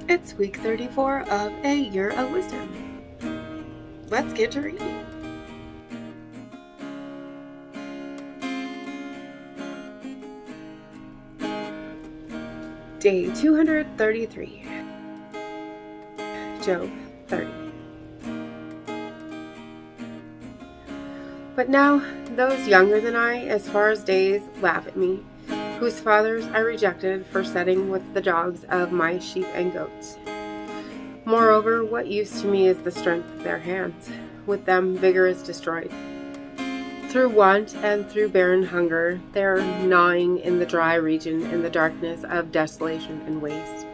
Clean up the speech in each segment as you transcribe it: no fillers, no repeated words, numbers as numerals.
It's week 34 of A Year of Wisdom. Let's get to reading. Day 233. Job 30. But now those younger than I, as far as days, laugh at me, whose fathers I rejected for setting with the dogs of my sheep and goats. Moreover, what use to me is the strength of their hands? With them vigor is destroyed. Through want and through barren hunger, they are gnawing in the dry region in the darkness of desolation and waste.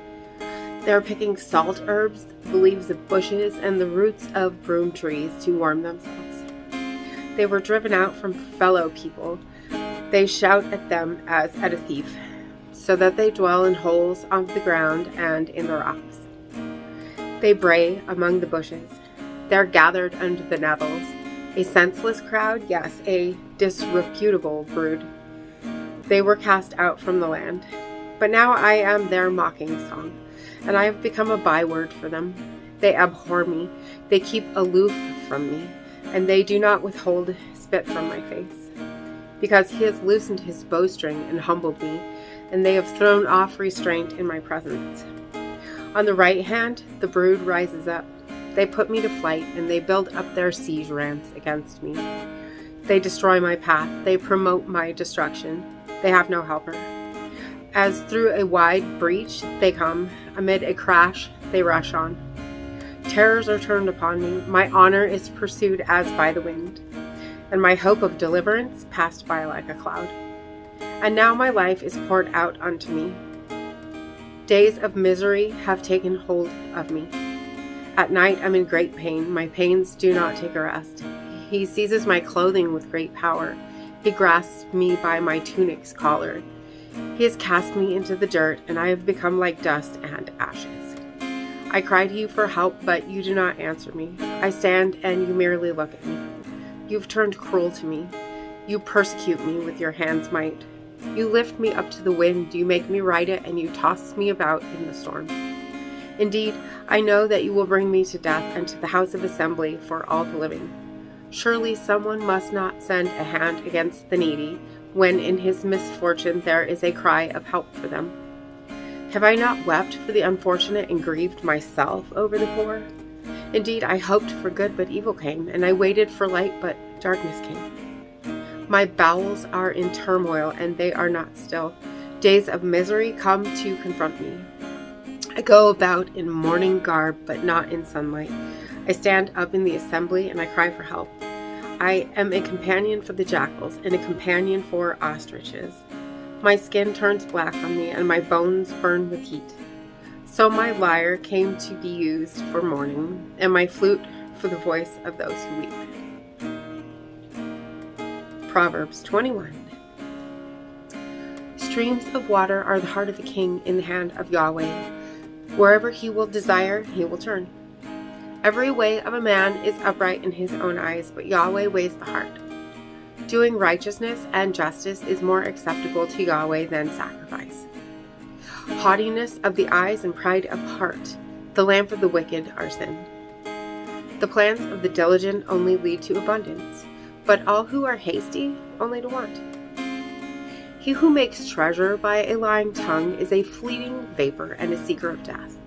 They are picking salt herbs, the leaves of bushes, and the roots of broom trees to warm themselves. They were driven out from fellow people. They shout at them as at a thief, so that they dwell in holes on the ground and in the rocks. They bray among the bushes. They are gathered under the nettles. A senseless crowd, yes, a disreputable brood. They were cast out from the land. But now I am their mocking song, and I have become a byword for them. They abhor me. They keep aloof from me, and they do not withhold spit from my face. Because he has loosened his bowstring and humbled me, and they have thrown off restraint in my presence. On the right hand, the brood rises up. They put me to flight, and they build up their siege ramps against me. They destroy my path. They promote my destruction. They have no helper. As through a wide breach they come, amid a crash they rush on. Terrors are turned upon me. My honor is pursued as by the wind, and my hope of deliverance passed by like a cloud. And now my life is poured out unto me. Days of misery have taken hold of me. At night I'm in great pain. My pains do not take a rest. He seizes my clothing with great power. He grasps me by my tunic's collar. He has cast me into the dirt, and I have become like dust and ashes. I cry to you for help, but you do not answer me. I stand, and you merely look at me. You've turned cruel to me. You persecute me with your hand's might. You lift me up to the wind. You make me ride it, and you toss me about in the storm. Indeed, I know that you will bring me to death and to the house of assembly for all the living. Surely someone must not send a hand against the needy when in his misfortune there is a cry of help for them. Have I not wept for the unfortunate and grieved myself over the poor? Indeed, I hoped for good, but evil came, and I waited for light, but darkness came. My bowels are in turmoil, and they are not still. Days of misery come to confront me. I go about in mourning garb, but not in sunlight. I stand up in the assembly, and I cry for help. I am a companion for the jackals, and a companion for ostriches. My skin turns black on me, and my bones burn with heat. So my lyre came to be used for mourning, and my flute for the voice of those who weep. Proverbs 21. Streams of water are the heart of the king in the hand of Yahweh. Wherever he will desire, he will turn. Every way of a man is upright in his own eyes, but Yahweh weighs the heart. Doing righteousness and justice is more acceptable to Yahweh than sacrifice. Haughtiness of the eyes and pride of heart, the lamp of the wicked, are sin. The plans of the diligent only lead to abundance, but all who are hasty only to want. He who makes treasure by a lying tongue is a fleeting vapor and a seeker of death.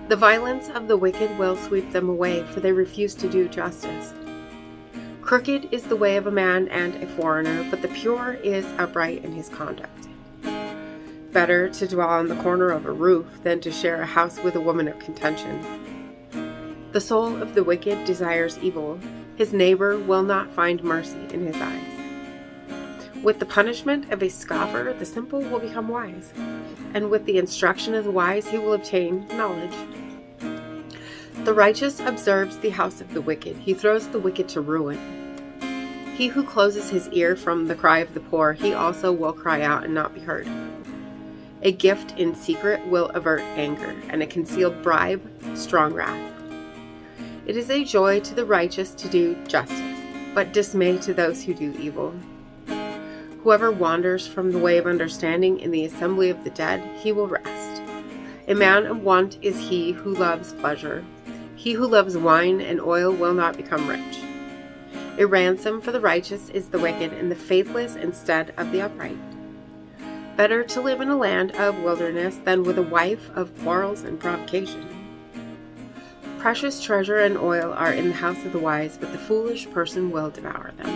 The violence of the wicked will sweep them away, for they refuse to do justice. Crooked is the way of a man and a foreigner, but the pure is upright in his conduct. Better to dwell on the corner of a roof than to share a house with a woman of contention. The soul of the wicked desires evil. His neighbor will not find mercy in his eyes. With the punishment of a scoffer, the simple will become wise, and with the instruction of the wise, he will obtain knowledge. The righteous observes the house of the wicked. He throws the wicked to ruin. He who closes his ear from the cry of the poor, he also will cry out and not be heard. A gift in secret will avert anger, and a concealed bribe, strong wrath. It is a joy to the righteous to do justice, but dismay to those who do evil. Whoever wanders from the way of understanding in the assembly of the dead, he will rest. A man of want is he who loves pleasure. He who loves wine and oil will not become rich. A ransom for the righteous is the wicked, and the faithless instead of the upright. Better to live in a land of wilderness than with a wife of quarrels and provocation. Precious treasure and oil are in the house of the wise, but the foolish person will devour them.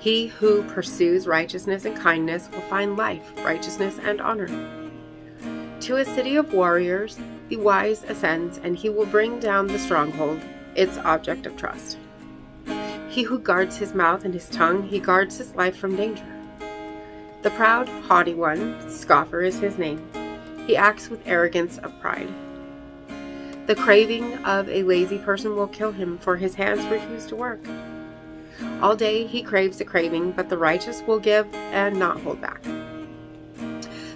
He who pursues righteousness and kindness will find life, righteousness, and honor. To a city of warriors, the wise ascends, and he will bring down the stronghold, its object of trust. He who guards his mouth and his tongue, he guards his life from danger. The proud, haughty one, scoffer is his name. He acts with arrogance of pride. The craving of a lazy person will kill him, for his hands refuse to work. All day he craves a craving, but the righteous will give and not hold back.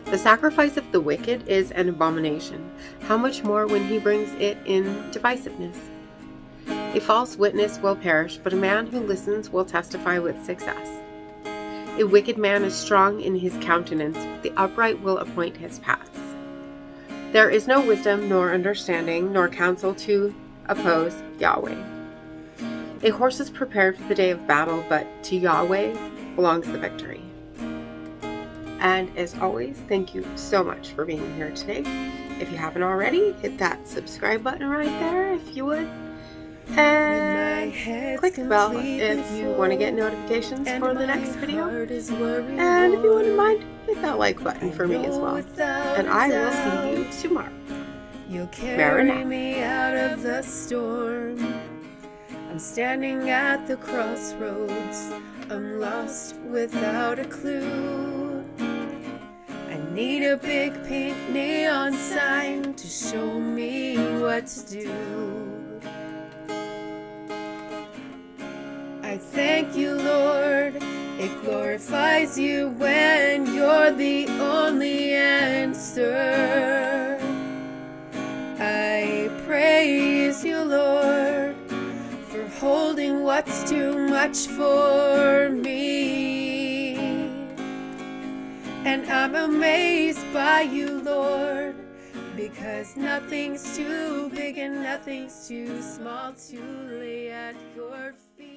The sacrifice of the wicked is an abomination. How much more when he brings it in divisiveness? A false witness will perish, but a man who listens will testify with success. A wicked man is strong in his countenance, but the upright will appoint his paths. There is no wisdom, nor understanding, nor counsel to oppose Yahweh. A horse is prepared for the day of battle, but to Yahweh belongs the victory. And as always, thank you so much for being here today. If you haven't already, hit that subscribe button right there if you would. And click the bell if you want to get notifications for the next video. And if you wouldn't mind, hit that like button for me as well. And I will see you tomorrow. You'll carry me out of the storm. I'm standing at the crossroads. I'm lost without a clue. I need a big pink neon sign to show me what to do. I thank you, Lord. It glorifies you when you're the only answer. I praise you, Lord, for holding what's too much for me. And I'm amazed by you, Lord, because nothing's too big and nothing's too small to lay at your feet.